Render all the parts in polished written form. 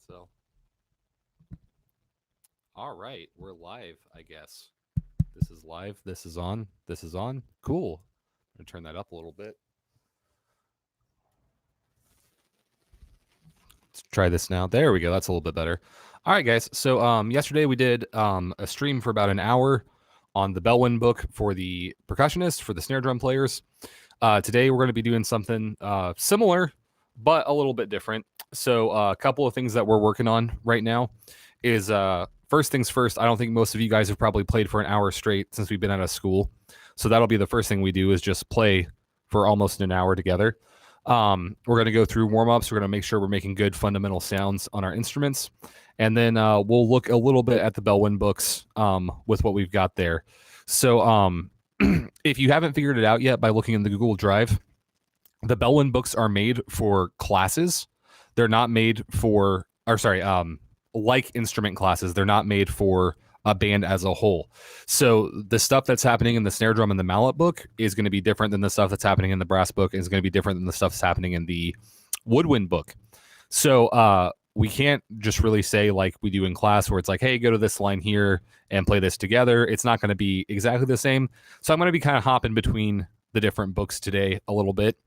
So, all right, we're live, I guess. This is live. This is on. This is on. Cool. I'm going to turn that up a little bit. Let's try this now. There we go. That's a little bit better. All right, guys. So, yesterday we did a stream for about an hour on the Bellwind book for the percussionists, for the snare drum players. Today we're going to be doing something similar, but a little bit different. So, a couple of things that we're working on right now is first things first. I don't think most of you guys have probably played for an hour straight since we've been out of school. So that'll be the first thing we do is just play for almost an hour together. We're going to go through warm-ups. We're going to make sure we're making good fundamental sounds on our instruments. And then we'll look a little bit at the Bellwind books with what we've got there. So if you haven't figured it out yet by looking in the Google Drive, the Bellwind books are made for classes. They're not made for, like instrument classes. They're not made for a band as a whole. So the stuff that's happening in the snare drum and the mallet book is going to be different than the stuff that's happening in the brass book, and is going to be different than the stuff that's happening in the woodwind book. So we can't just really say like we do in class where it's like, hey, go to this line here and play this together. It's not going to be exactly the same. So I'm going to be kind of hopping between the different books today a little bit.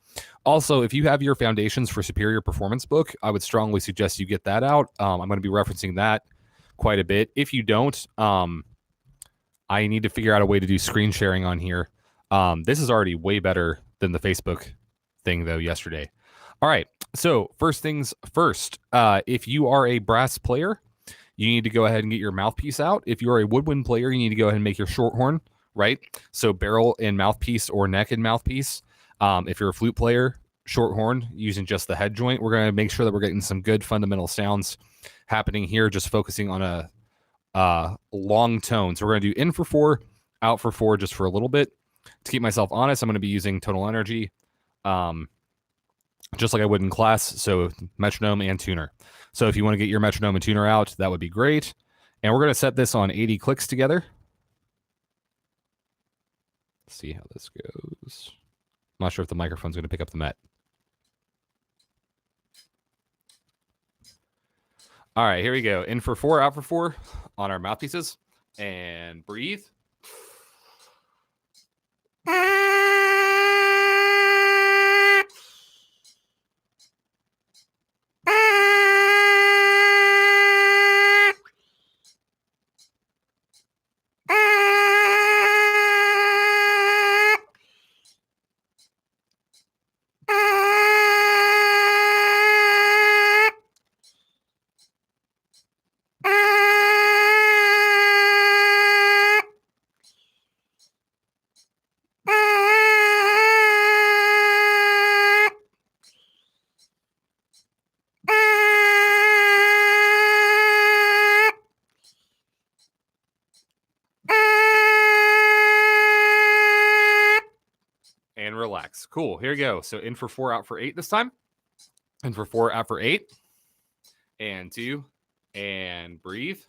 Also, if you have your Foundations for Superior Performance book, I would strongly suggest you get that out. I'm going to be referencing that quite a bit. If you don't, I need to figure out a way to do screen sharing on here. This is already way better than the Facebook thing, though, yesterday. All right. So first things first, if you are a brass player, you need to go ahead and get your mouthpiece out. If you're a woodwind player, you need to go ahead and make your short horn, right? So barrel and mouthpiece or neck and mouthpiece. If you're a flute player, short horn using just the head joint. We're going to make sure that we're getting some good fundamental sounds happening here, just focusing on a long tone. So we're going to do in for 4, out for 4 just for a little bit. To keep myself honest, I'm going to be using tonal energy just like I would in class, so metronome and tuner. So if you want to get your metronome and tuner out, that would be great. And we're going to set this on 80 clicks together. Let's see how this goes. I'm not sure if the microphone's going to pick up the met. All right, here we go. In for 4, out for 4 on our mouthpieces. And breathe. And relax. Cool. Here we go. So in for 4, out for 8 this time. In for 4, out for 8. And 2. And breathe.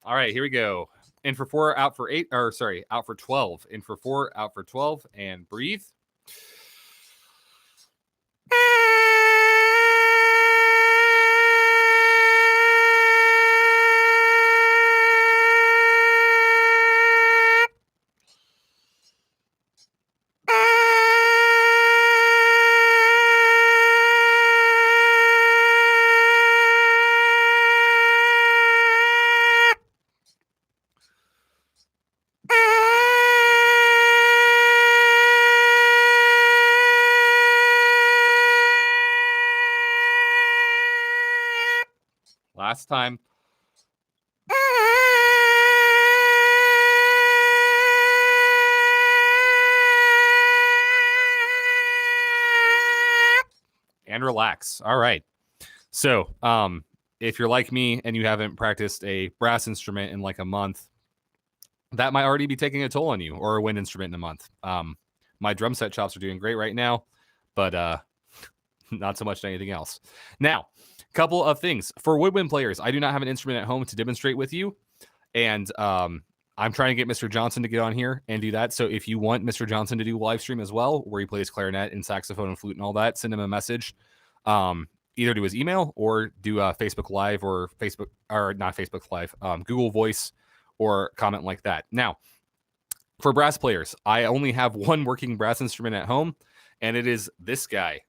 All right, here we go. In for 4, out for 8, or sorry, out for 12. In for 4, out for 12, and breathe. last time. And relax. All right. So, if you're like me and you haven't practiced a brass instrument in like a month, that might already be taking a toll on you, or a wind instrument in a month. My drum set chops are doing great right now, but not so much anything else. Now, couple of things for woodwind players. I do not have an instrument at home to demonstrate with you, and I'm trying to get Mr. Johnson to get on here and do that. So if you want Mr. Johnson to do live stream as well, where he plays clarinet and saxophone and flute and all that, send him a message. Either to his email or do Facebook Live or not Facebook Live, Google Voice, or comment like that. Now, for brass players, I only have one working brass instrument at home, and it is this guy.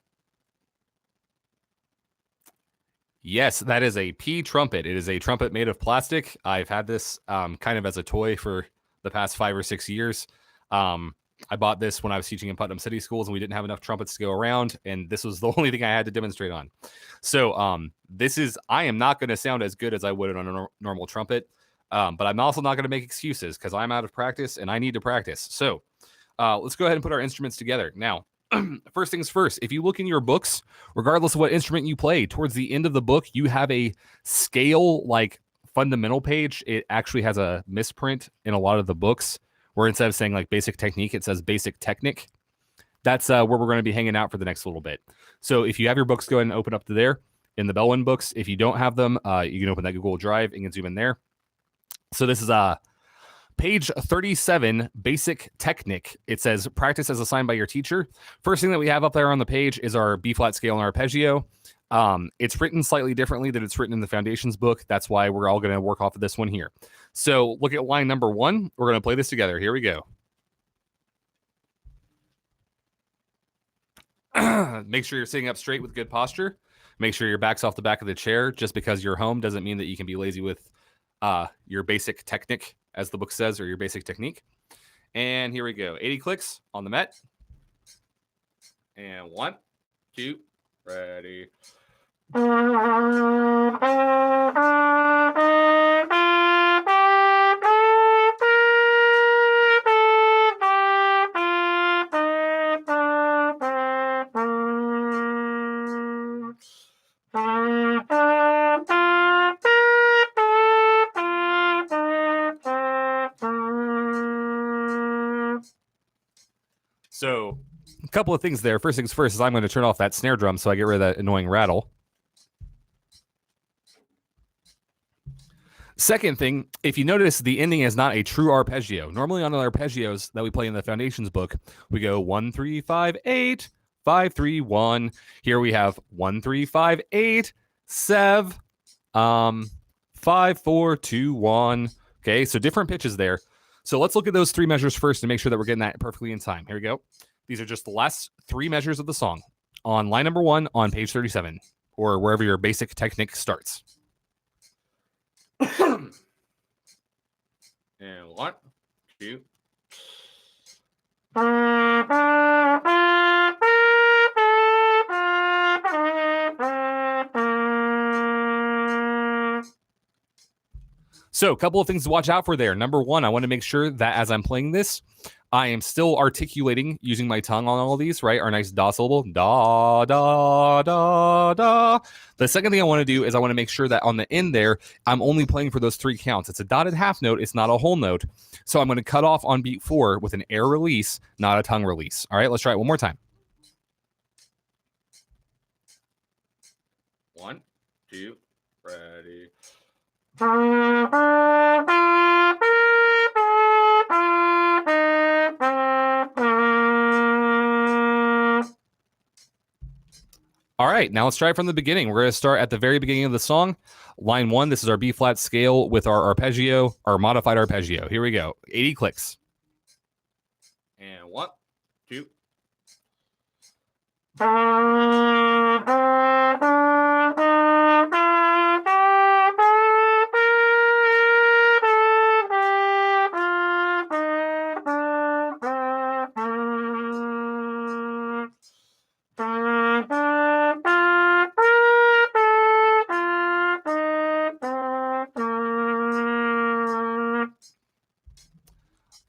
Yes, that is a P trumpet. It is a trumpet made of plastic. I've had this kind of as a toy for the past 5 or 6 years. I bought this when I was teaching in Putnam City Schools, and we didn't have enough trumpets to go around, and this was the only thing I had to demonstrate on. So I am not going to sound as good as I would on a normal trumpet, but I'm also not going to make excuses because I'm out of practice and I need to practice. So let's go ahead and put our instruments together. Now, first things first, if you look in your books, regardless of what instrument you play, towards the end of the book, you have a scale like fundamental page. It actually has a misprint in a lot of the books where instead of saying like basic technique, it says basic technic. That's where we're going to be hanging out for the next little bit. So if you have your books, go ahead and open up to there in the Bellwind books. If you don't have them, you can open that Google Drive and you can zoom in there. So this is page 37, basic technic. It says practice as assigned by your teacher. First thing that we have up there on the page is our B flat scale and arpeggio. It's written slightly differently than it's written in the foundations book. That's why we're all going to work off of this one here. So look at line number 1. We're going to play this together. Here we go. Make sure you're sitting up straight with good posture. Make sure your back's off the back of the chair. Just because you're home doesn't mean that you can be lazy with your basic technique, as the book says, or your basic technique. And here we go. 80 clicks on the Met. And 1, 2, ready. So a couple of things there. First things first is I'm going to turn off that snare drum so I get rid of that annoying rattle. Second thing, if you notice, the ending is not a true arpeggio. Normally on our arpeggios that we play in the foundations book, we go 1, 3, 5, 8, 5, 3, 1. Here we have 1, 3, 5, 8, 7, 5, 4, 2, 1. Okay, so different pitches there. So let's look at those 3 measures first and make sure that we're getting that perfectly in time. Here we go. These are just the last 3 measures of the song on line number 1 on page 37, or wherever your basic technique starts. And 1, 2. So a couple of things to watch out for there. Number 1, I want to make sure that as I'm playing this, I am still articulating using my tongue on all of these, right? Our nice da syllable, da, da, da, da. The second thing I want to do is I want to make sure that on the end there, I'm only playing for those 3 counts. It's a dotted half note. It's not a whole note. So I'm going to cut off on beat 4 with an air release, not a tongue release. All right, let's try it one more time. 1, 2, ready. All right, now let's try it from the beginning. We're going to start at the very beginning of the song. Line 1, this is our B flat scale with our arpeggio, our modified arpeggio. Here we go. 80 clicks. And 1, 2.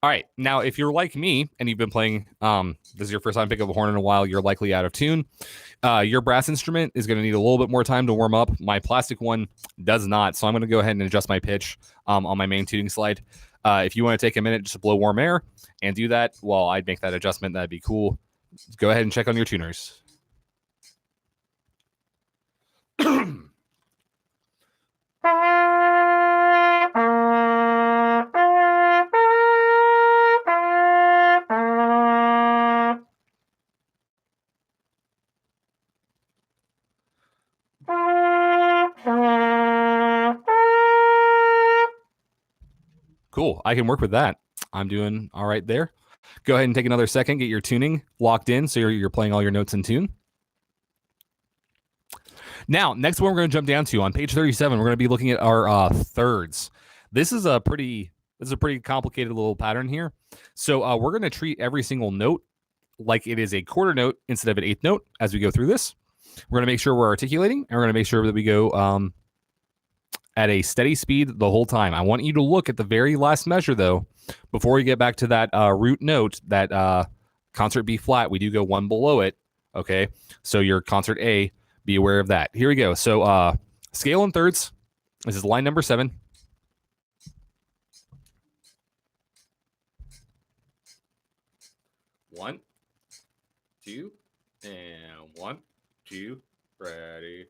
All right. Now, if you're like me and you've been playing, this is your first time picking up a horn in a while, you're likely out of tune. Your brass instrument is going to need a little bit more time to warm up. My plastic one does not. So I'm going to go ahead and adjust my pitch on my main tuning slide. If you want to take a minute just to blow warm air and do that while I make that adjustment, that'd be cool. Go ahead and check on your tuners. Cool. I can work with that. I'm doing all right there. Go ahead and take another second, get your tuning locked in so you're playing all your notes in tune. Now, next one we're going to jump down to on page 37, we're going to be looking at our thirds. This is a pretty complicated little pattern here. So we're going to treat every single note like it is a quarter note instead of an eighth note as we go through this. We're going to make sure we're articulating, and we're going to make sure that we go at a steady speed the whole time. I want you to look at the very last measure, though, before we get back to that root note, that concert B flat. We do go one below it, okay? So your concert A, be aware of that. Here we go. So scale in thirds. This is line number 7. One, two, and 1, 2, ready.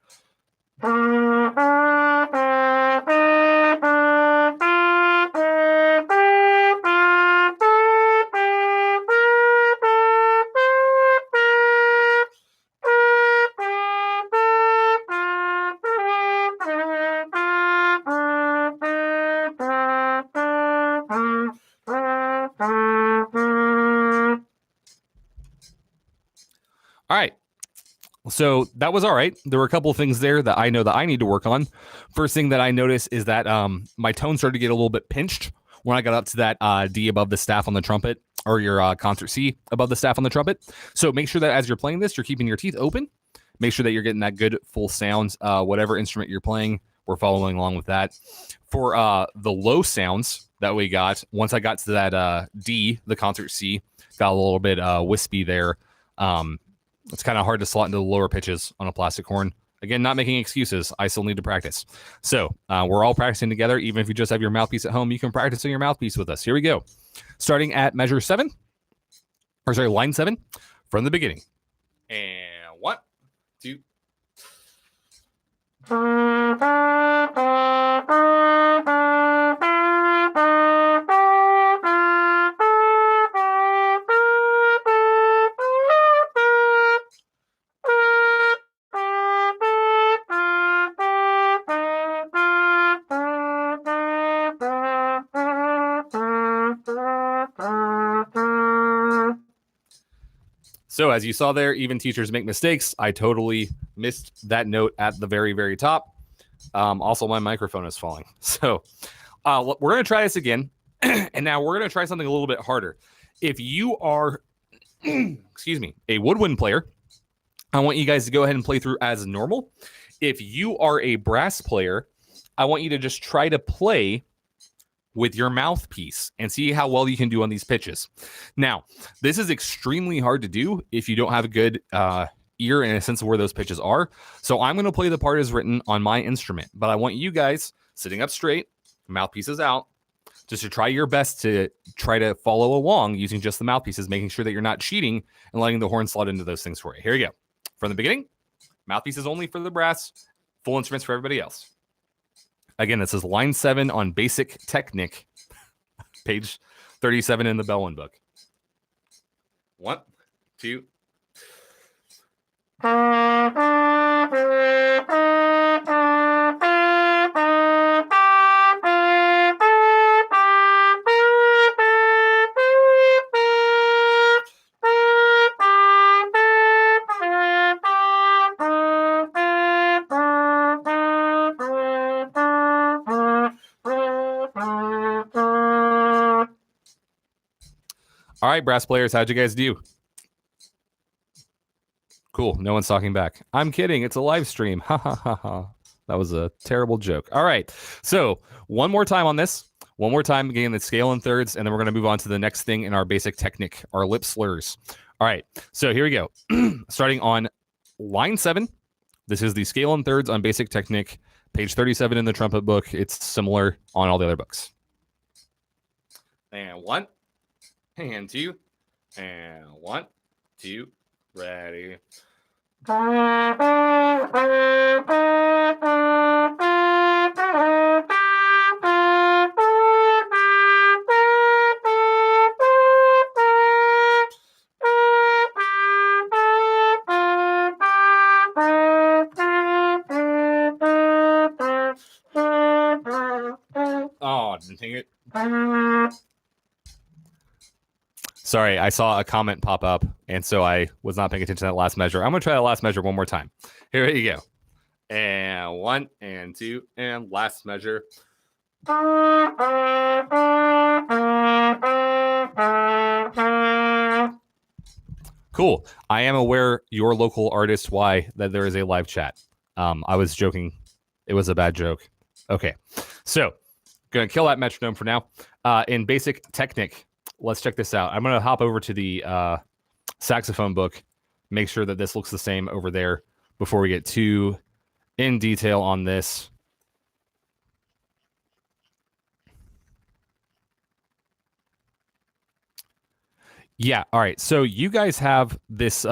All right. So that was all right. There were a couple of things there that I know that I need to work on. First thing that I noticed is that my tone started to get a little bit pinched when I got up to that D above the staff on the trumpet, or your concert C above the staff on the trumpet. So make sure that as you're playing this, you're keeping your teeth open. Make sure that you're getting that good full sound. Whatever instrument you're playing, we're following along with that. For the low sounds that we got, once I got to that D, the concert C, got a little bit wispy there. It's kind of hard to slot into the lower pitches on a plastic horn. Again, not making excuses. I still need to practice. So we're all practicing together. Even if you just have your mouthpiece at home, you can practice on your mouthpiece with us. Here we go. Starting at measure 7, or sorry, line 7, from the beginning. And 1, 2. So as you saw there, even teachers make mistakes. I totally missed that note at the very, very top. Also, my microphone is falling. So we're going to try this again. And now we're going to try something a little bit harder. If you are, excuse me, a woodwind player, I want you guys to go ahead and play through as normal. If you are a brass player, I want you to just try to play with your mouthpiece and see how well you can do on these pitches. Now, this is extremely hard to do if you don't have a good ear and a sense of where those pitches are. So I'm going to play the part as written on my instrument, but I want you guys sitting up straight, mouthpieces out, just to try your best to try to follow along using just the mouthpieces, making sure that you're not cheating and letting the horn slot into those things for you. Here we go. From the beginning, mouthpieces only for the brass, full instruments for everybody else. Again, this is line 7 on Basic Technique, page 37 in the Bellwind book. 1, 2. All right, brass players, how'd you guys do? Cool. No one's talking back. I'm kidding. It's a live stream. Ha ha ha ha. That was a terrible joke. All right. So one more time on this. One more time, again, the scale in thirds, and then we're going to move on to the next thing in our basic technique, our lip slurs. All right, so here we go. Starting on line 7, this is the scale in thirds on basic technique, page 37 in the trumpet book. It's similar on all the other books. And 1, and 2, and 1, 2, ready. Oh, didn't take it. Sorry, I saw a comment pop up, and so I was not paying attention to that last measure. I'm going to try the last measure one more time. Here you go. And 1, and 2, and last measure. Cool. I am aware, your local artist, why that there is a live chat. I was joking. It was a bad joke. Okay. So, going to kill that metronome for now. In basic technique, let's check this out. I'm going to hop over to the saxophone book, make sure that this looks the same over there before we get too in detail on this. Yeah, all right. So you guys have this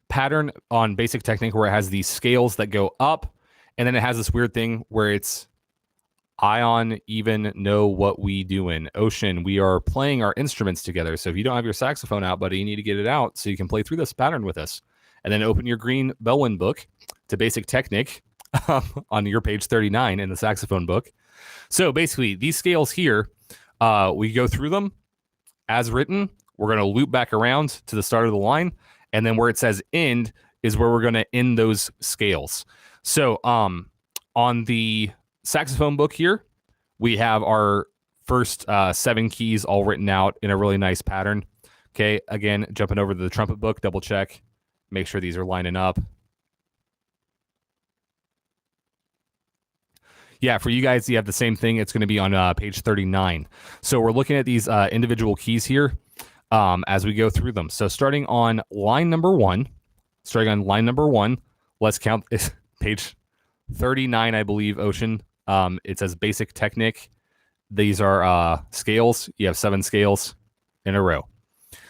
pattern on basic technique where it has these scales that go up, and then it has this weird thing where it's Ion, even know what we doing. Ocean, we are playing our instruments together. So if you don't have your saxophone out, buddy, you need to get it out so you can play through this pattern with us. And then open your green Bellwind book to basic technique on your page 39 in the saxophone book. So basically, these scales here, we go through them as written. We're going to loop back around to the start of the line. And then where it says end is where we're going to end those scales. So on the saxophone book here, we have our first 7 keys all written out in a really nice pattern. Okay, again, jumping over to the trumpet book, double check, make sure these are lining up. Yeah, for you guys, you have the same thing. It's going to be on page 39. So we're looking at these individual keys here as we go through them. So starting on line number 1, let's count page 39, I believe, Ocean. It says basic technique. These are scales. You have 7 scales in a row.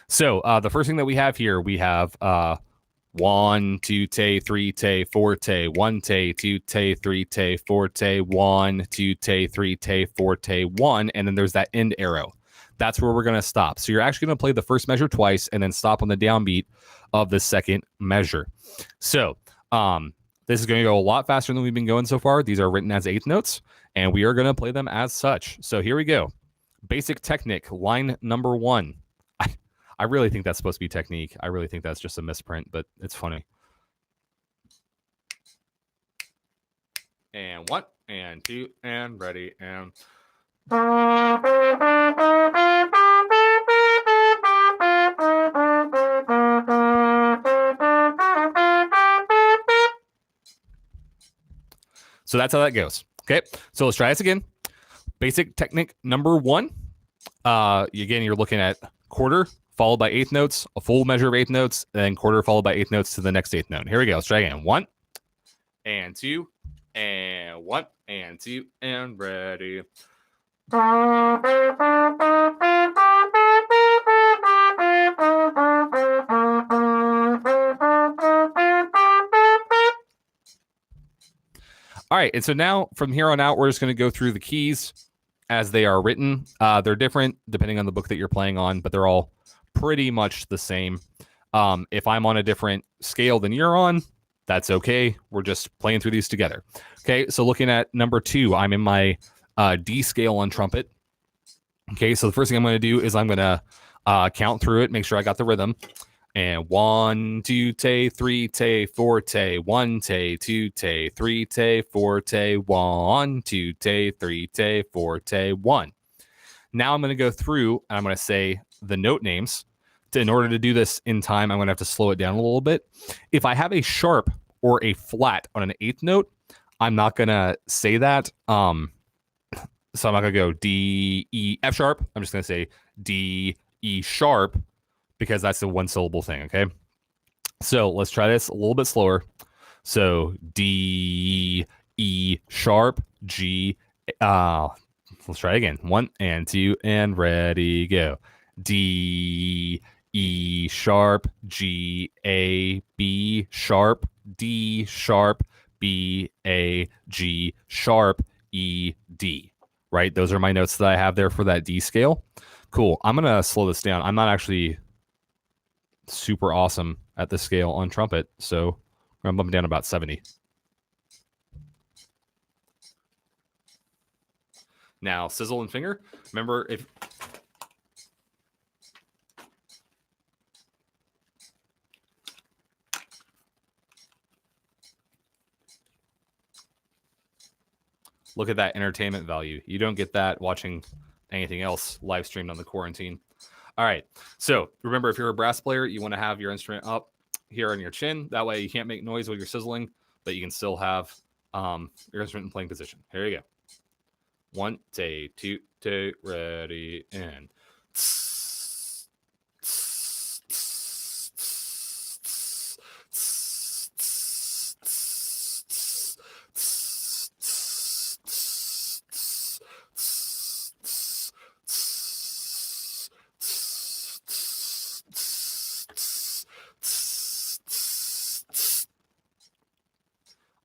So the first thing that we have here, we have 1, 2, 3, 4, 1, 2, 3, 4, 1, 2, 3, 4, 1, and then there's that end arrow. That's where we're going to stop. So you're actually going to play the first measure twice and then stop on the downbeat of the second measure. So this is going to go a lot faster than we've been going so far. These are written as 8th notes, and we are going to play them as such. So here we go. Basic technique, line number 1. I really think that's supposed to be technique. I really think that's just a misprint, but it's funny. And 1, and 2, and ready, and... So that's how that goes. Okay, so let's try this again. Basic technique number 1. Again, you're looking at quarter followed by 8th notes, a full measure of 8th notes, and then quarter followed by 8th notes to the next 8th note. Here we go. Let's try again. 1, and 2, and 1, and 2, and ready. All right, and so now from here on out, we're just going to go through the keys as they are written. They're different depending on the book that you're playing on, but they're all pretty much the same. If I'm on a different scale than you're on, that's okay. We're just playing through these together. Okay, so looking at number 2, I'm in my D scale on trumpet. Okay, so the first thing I'm going to do is I'm going to count through it, make sure I got the rhythm. And 1, 2, 3, 4, 1, 2, 3, 4, 1, 2, 3, 4, 1. Now I'm going to go through and I'm going to say the note names. In order to do this in time, I'm going to have to slow it down a little bit. If I have a sharp or a flat on an 8th note, I'm not going to say that. So I'm not going to go D, E, F sharp. I'm just going to say D, E sharp because that's the one syllable thing, okay? So let's try this a little bit slower. So D, E sharp, G, let's try again. 1 and 2 and ready, go. D, E sharp, G, A, B sharp, D sharp, B, A, G sharp, E, D. Right? Those are my notes that I have there for that D scale. Cool. I'm going to slow this down. I'm not actually super awesome at this scale on trumpet, so I'm bumping down about 70. Now, sizzle and finger. Remember, if look at that entertainment value. You don't get that watching anything else live streamed on the quarantine. All right. So remember, if you're a brass player, you want to have your instrument up here on your chin. That way you can't make noise while you're sizzling, but you can still have your instrument in playing position. Here you go. 1, 2, 2, ready, and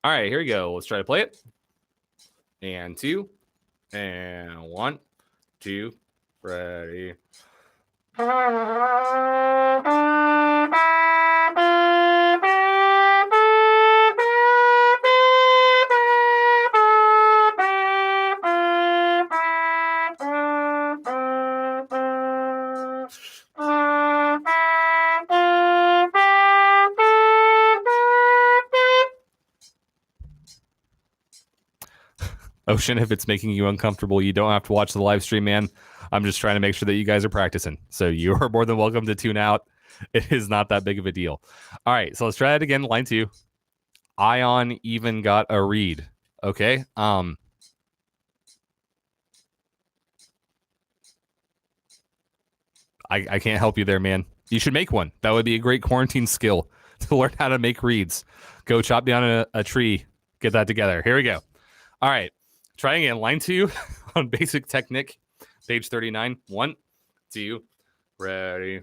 all right, here we go. Let's try to play it. And 2, and 1, 2, ready. Ocean, if it's making you uncomfortable, you don't have to watch the live stream, man. I'm just trying to make sure that you guys are practicing. So you are more than welcome to tune out. It is not that big of a deal. All right, so let's try it again. Line 2. Ion even got a read. Okay. I can't help you there, man. You should make one. That would be a great quarantine skill to learn how to make reads. Go chop down a tree. Get that together. Here we go. All right. Trying again. Line 2 on basic technique. Page 39. 1, 2, ready.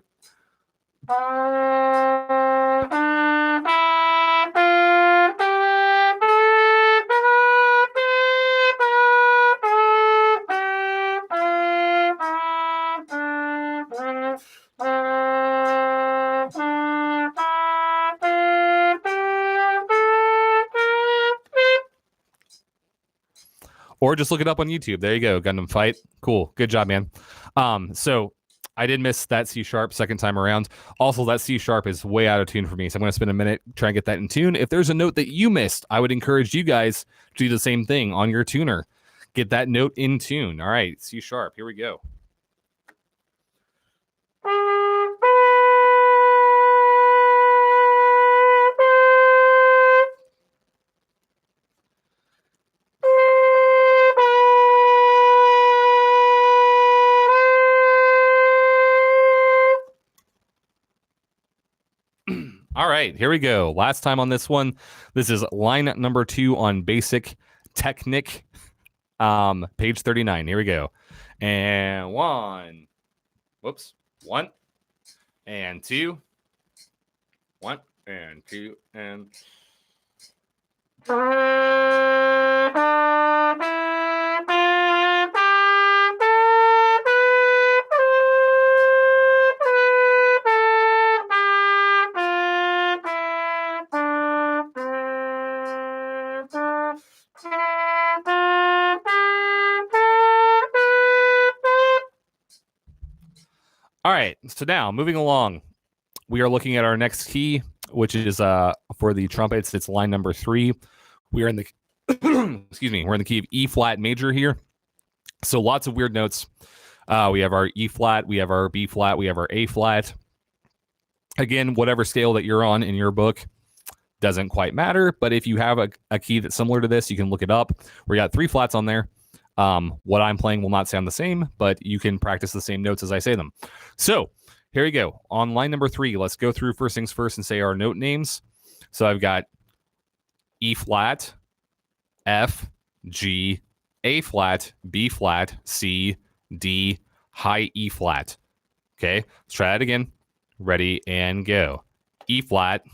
Or just look it up on YouTube. There you go. Gundam Fight. Cool. Good job, man. So I did miss that C sharp second time around. Also, that C sharp is way out of tune for me. So I'm going to spend a minute trying to get that in tune. If there's a note that you missed, I would encourage you guys to do the same thing on your tuner. Get that note in tune. All right. C sharp. Here we go. All right, here we go. Last time on this one. This is line number 2 on basic technique, page 39. Here we go. And 1, 1, and 2, 1, and 2, and... All right, so now moving along, we are looking at our next key, which is for the trumpets. It's line number 3. We are in the excuse me. We're in the key of E flat major here. So lots of weird notes. We have our E flat, we have our B flat, we have our A flat. Again, whatever scale that you're on in your book doesn't quite matter. But if you have a key that's similar to this, you can look it up. We got 3 flats on there. What I'm playing will not sound the same, but you can practice the same notes as I say them. So here we go. On line number 3, let's go through first things first and say our note names. So I've got E flat, F, G, A flat, B flat, C, D, high E flat. Okay, let's try that again. Ready and go. E flat,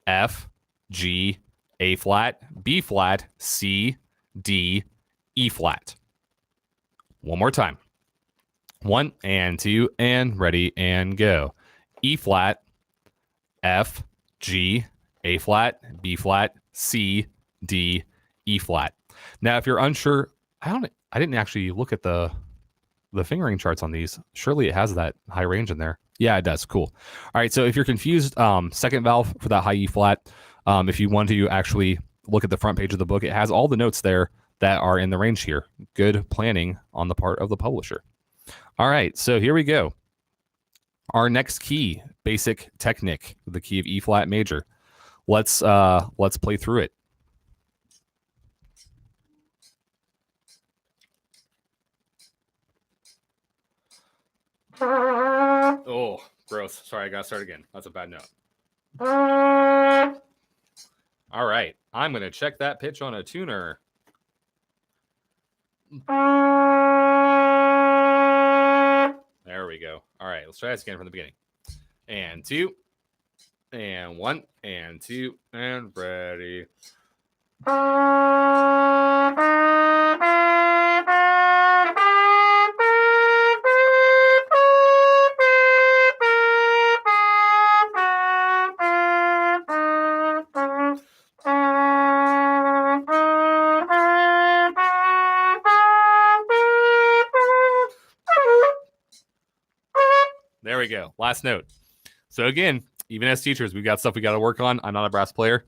F, G, A flat, B flat, C, D, E flat. One more time. 1 and 2 and ready and go. E flat, F, G, A flat, B flat, C, D, E flat. Now, if you're unsure, I didn't actually look at the fingering charts on these. Surely it has that high range in there. Yeah, it does. Cool. All right. So if you're confused, second valve for that high E flat, if you want to actually look at the front page of the book, it has all the notes there that are in the range here. Good planning on the part of the publisher. All right. So here we go. Our next key, basic technique, the key of E flat major. Let's play through it. Oh, gross. Sorry, I gotta start again. That's a bad note. All right. I'm gonna check that pitch on a tuner. There we go. All right, let's try this again from the beginning. And 2, and 1, and 2, and ready. There we go. Last note. So again, even as teachers, we've got stuff we got to work on. I'm not a brass player.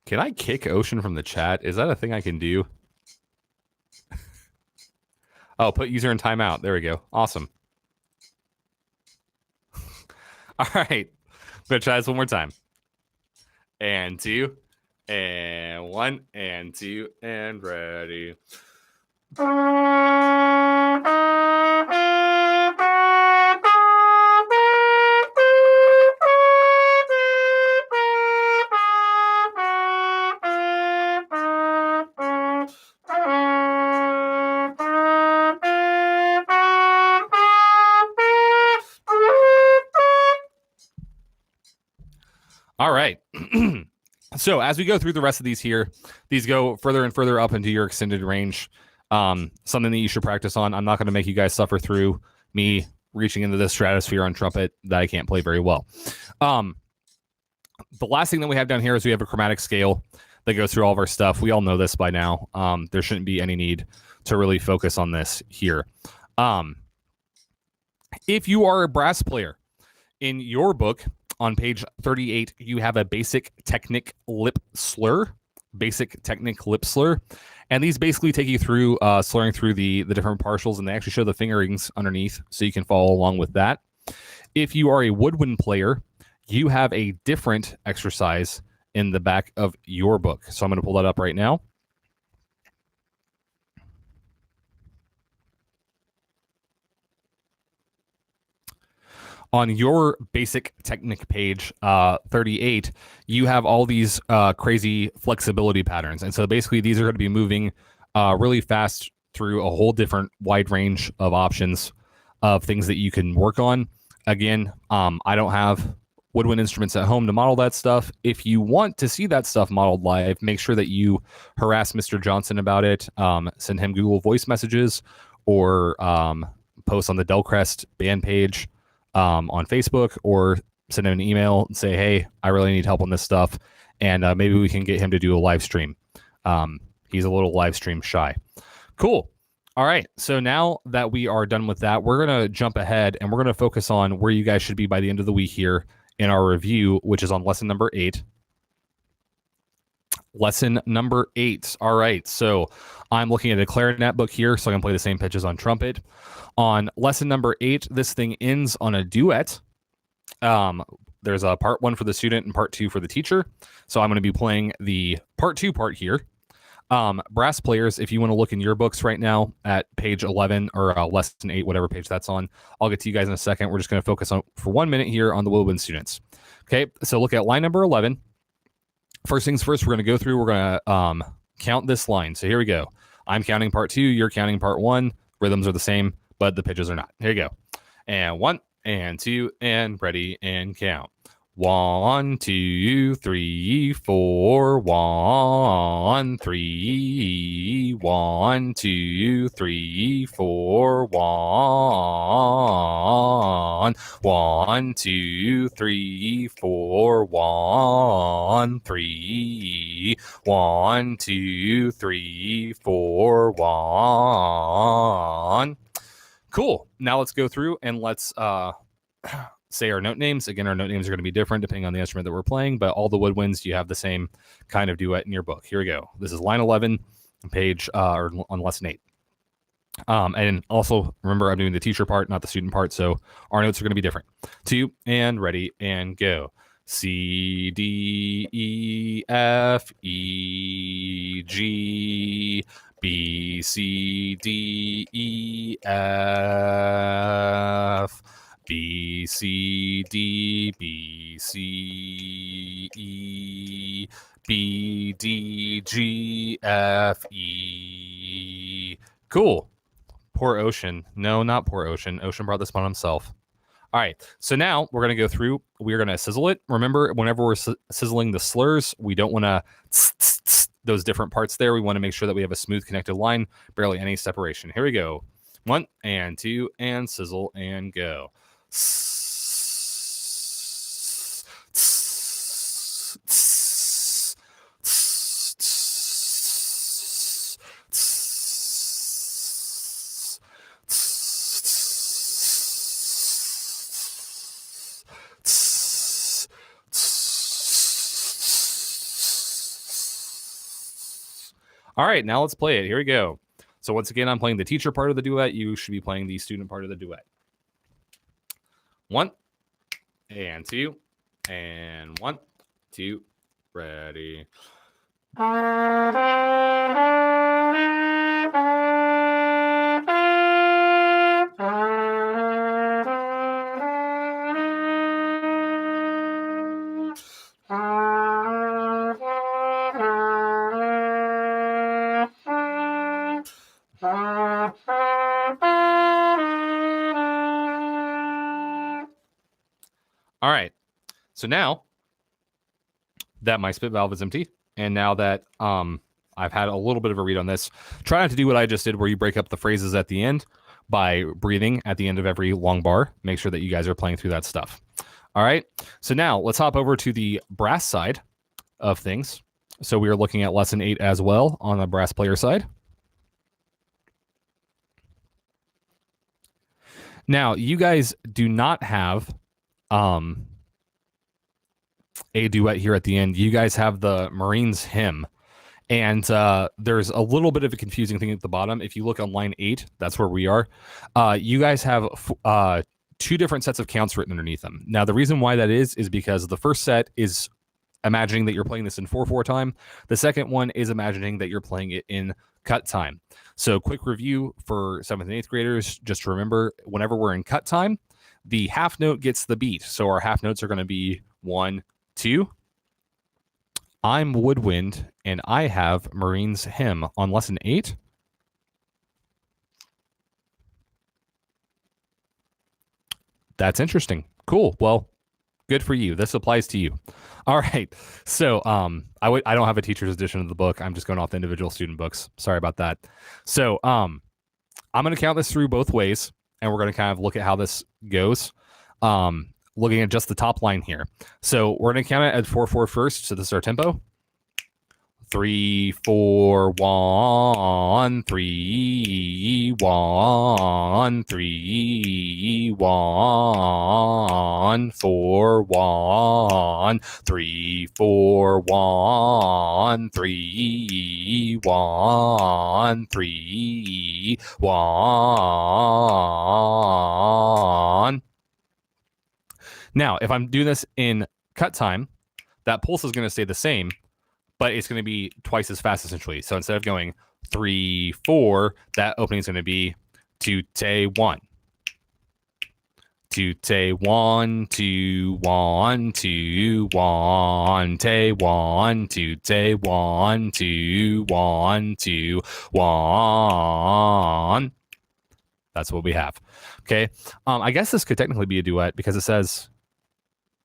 Can I kick Ocean from the chat? Is that a thing I can do? Oh, put user in timeout. There we go. Awesome. All right. I'm going to try this one more time. And 2, and 1, and 2, and ready. All right. So as we go through the rest of these here, these go further and further up into your extended range. Something that you should practice on. I'm not going to make you guys suffer through me reaching into the stratosphere on trumpet that I can't play very well. The last thing that we have down here is we have a chromatic scale that goes through all of our stuff. We all know this by now. There shouldn't be any need to really focus on this here. If you are a brass player, in your book on page 38, you have a basic technic lip slur. And these basically take you through slurring through the different partials, and they actually show the fingerings underneath so you can follow along with that. If you are a woodwind player, you have a different exercise in the back of your book. So I'm going to pull that up right now. On your basic technique page 38, you have all these crazy flexibility patterns. And so basically these are going to be moving really fast through a whole different wide range of options of things that you can work on. Again, I don't have woodwind instruments at home to model that stuff. If you want to see that stuff modeled live, make sure that you harass Mr. Johnson about it, send him Google Voice messages, or post on the Delcrest band page on Facebook, or send him an email and say, hey, I really need help on this stuff. And maybe we can get him to do a live stream. He's a little live stream shy. Cool. All right. So now that we are done with that, we're going to jump ahead and we're going to focus on where you guys should be by the end of the week here in our review, which is on lesson number 8. Lesson number 8. All right. So I'm looking at a clarinet book here, so I can play the same pitches on trumpet. On lesson number 8, this thing ends on a duet. There's a part 1 for the student and part 2 for the teacher. So I'm going to be playing the part 2 part here. Brass players, if you want to look in your books right now at page 11 or lesson 8, whatever page that's on, I'll get to you guys in a second. We're just going to focus on for 1 minute here on the woodwind students. Okay, so look at line number 11. First things first, we're going to go through, we're going to count this line. So here we go. I'm counting part 2, you're counting part 1. Rhythms are the same, but the pitches are not. Here you go. And 1 and 2 and ready and count. 1, 2, 3, 4. 1, 3. 1, 2, 3, 4. 1. 1, 2, 3, 4. 1, 3. 1, 2, 3, 4. 1. Cool. Now let's go through and let's say our note names. Again, our note names are going to be different depending on the instrument that we're playing, but all the woodwinds, you have the same kind of duet in your book. Here we go. This is line 11, page or on lesson 8. And also remember, I'm doing the teacher part, not the student part, so our notes are going to be different. 2 and ready and go. C, D, E, F, E, G, B, C, D, E, F, B, C, D, B, C, E, B, D, G, F, E. Cool. Poor Ocean. No, not poor Ocean. Ocean brought this one himself. All right, so now we're going to go through. We're going to sizzle it. Remember, whenever we're sizzling the slurs, we don't want to those different parts there. We want to make sure that we have a smooth connected line, barely any separation. Here we go. 1 and 2 and sizzle and go. All right, now let's play it. Here we go. So once again, I'm playing the teacher part of the duet. You should be playing the student part of the duet. 1 and 2 and 1, 2, ready. All right, so now that my spit valve is empty, and now that I've had a little bit of a read on this, try not to do what I just did where you break up the phrases at the end by breathing at the end of every long bar. Make sure that you guys are playing through that stuff. All right, so now let's hop over to the brass side of things. So we are looking at lesson 8 as well on the brass player side. Now, you guys do not have a duet here at the end. You guys have the Marines hymn. And there's a little bit of a confusing thing at the bottom. If you look on line 8, that's where we are. You guys have 2 different sets of counts written underneath them. Now, the reason why that is because the first set is imagining that you're playing this in 4/4 time. The second one is imagining that you're playing it in cut time. So quick review for 7th and 8th graders, just to remember, whenever we're in cut time, the half note gets the beat. So our half notes are going to be 1, 2. I'm woodwind and I have Marines hymn on lesson 8. That's interesting. Cool. Well, good for you. This applies to you. All right. So I don't have a teacher's edition of the book. I'm just going off the individual student books. Sorry about that. So I'm going to count this through both ways, and we're going to kind of look at how this goes. Looking at just the top line here. So we're going to count it at 4/4 first. So this is our tempo. 3, 4, 1, 3, 1, 3, 1, 4, 1, 3, 4, 1, 3, 1, 3, 1. Now, if I'm doing this in cut time, that pulse is going to stay the same, but it's going to be twice as fast essentially. So instead of going 3, 4, that opening is going to be 2, 1. 2, 1, 2, 1, 2, 1, 1, 2, 1, 2, 1, 2, 1. That's what we have. Okay. I guess this could technically be a duet because it says,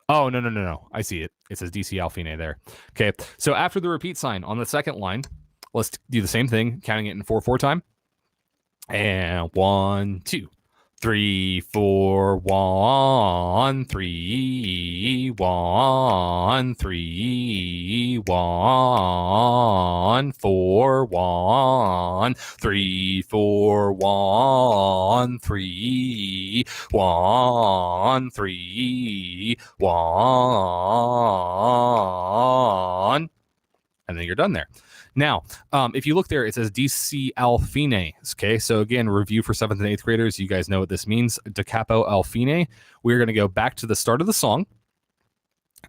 oh, no. I see it. It says DC Alfine there. Okay. So after the repeat sign on the second line, let's do the same thing, counting it in 4/4 time. And 1, 2, 3, 4, 1, 3, 1, 3, 1, 4, 1, 3, 4, 1, 3, 1, 3, 1, and then you're done there. Now, if you look there, it says DC al fine. Okay, so again, review for 7th and 8th graders. You guys know what this means. Da capo al fine. We're going to go back to the start of the song,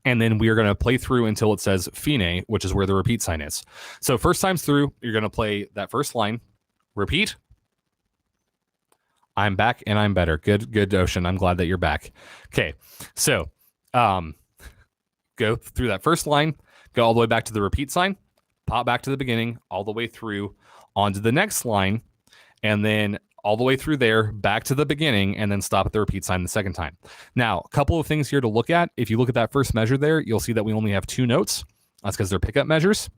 and then we are going to play through until it says fine, which is where the repeat sign is. So first times through, you're going to play that first line, repeat. I'm back and I'm better. Good, Ocean. I'm glad that you're back. Okay, so go through that first line, go all the way back to the repeat sign, pop back to the beginning, all the way through onto the next line, and then all the way through there, back to the beginning, and then stop at the repeat sign the second time. Now, a couple of things here to look at. If you look at that first measure there, you'll see that we only have 2 notes. That's because they're pickup measures.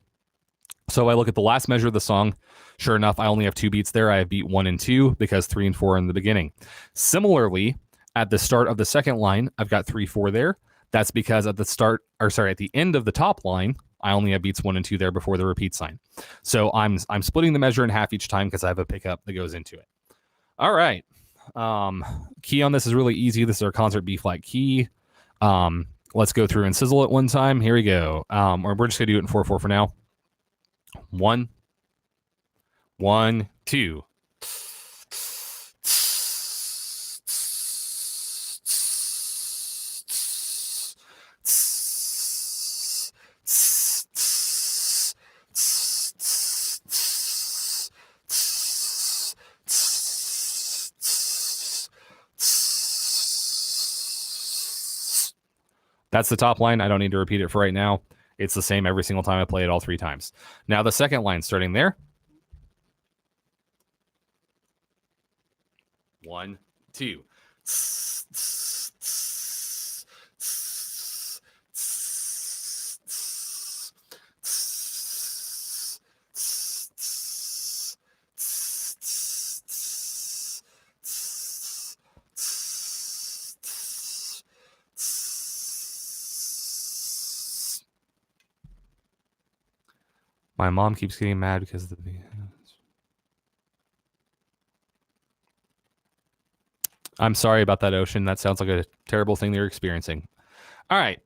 So I look at the last measure of the song. Sure enough, I only have 2 beats there. I have beat 1 and 2 because 3 and 4 are in the beginning. Similarly, at the start of the second line, I've got 3, 4 there. That's because at the end of the top line, I only have beats 1 and 2 there before the repeat sign. So I'm splitting the measure in half each time because I have a pickup that goes into it. All right. Key on this is really easy. This is our concert B flat key. Let's go through and sizzle it one time. Here we go. Or we're just gonna do it in 4/4 for now. 1, 1, 2. That's the top line. I don't need to repeat it for right now. It's the same every single time I play it all 3 times. Now the second line starting there. 1, 2. My mom keeps getting mad because of the... I'm sorry about that, Ocean. That sounds like a terrible thing they're experiencing. All right.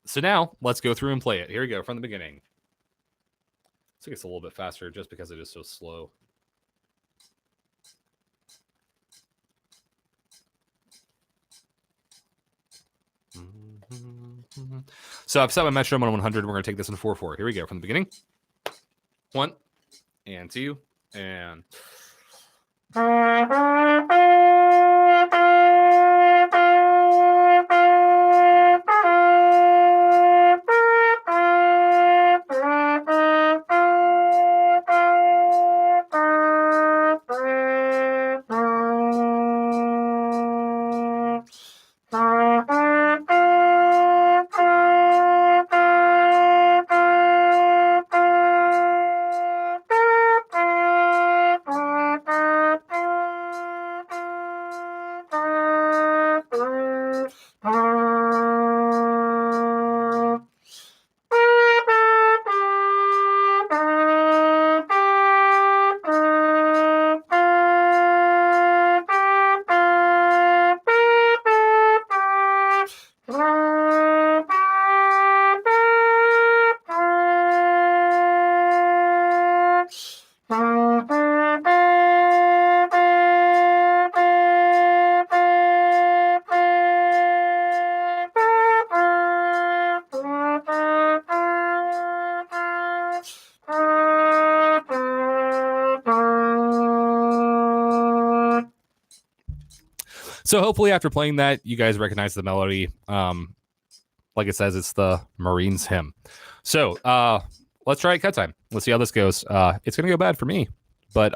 So now let's go through and play it. Here we go from the beginning. I think it's a little bit faster just because it is so slow. So I've set my metronome on 100. We're going to take this in 4/4. Here we go from the beginning. 1 and 2 and... So hopefully after playing that, you guys recognize the melody. Like it says, it's the Marines hymn. So let's try it cut time. Let's see how this goes. It's going to go bad for me, but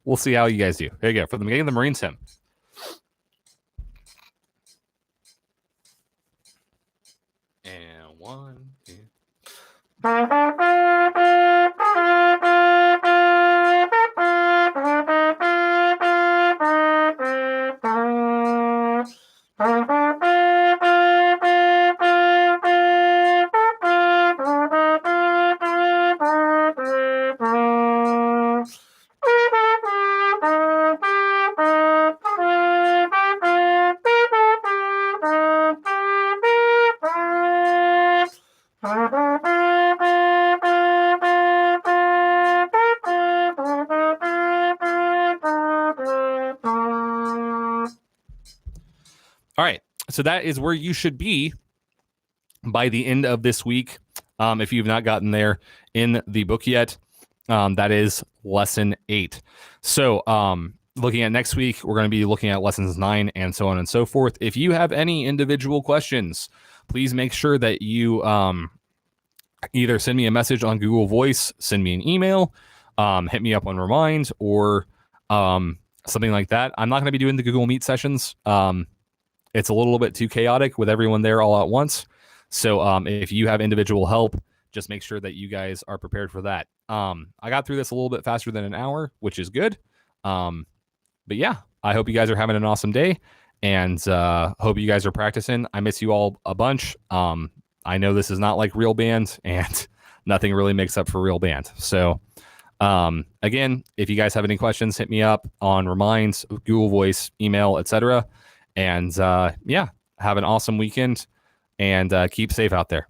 we'll see how you guys do. Here you go. For the beginning of the Marines hymn. And 1, 2. All right, so that is where you should be by the end of this week. If you've not gotten there in the book yet, that is lesson 8. So looking at next week, we're going to be looking at lessons 9 and so on and so forth. If you have any individual questions, please make sure that you either send me a message on Google Voice, send me an email, hit me up on Remind, or something like that. I'm not going to be doing the Google Meet sessions. It's a little bit too chaotic with everyone there all at once. So if you have individual help, just make sure that you guys are prepared for that. I got through this a little bit faster than an hour, which is good. But yeah, I hope you guys are having an awesome day, and hope you guys are practicing. I miss you all a bunch. I know this is not like real band, and nothing really makes up for real band. So again, if you guys have any questions, hit me up on Reminds, Google Voice, email, etc. And yeah, have an awesome weekend, and keep safe out there.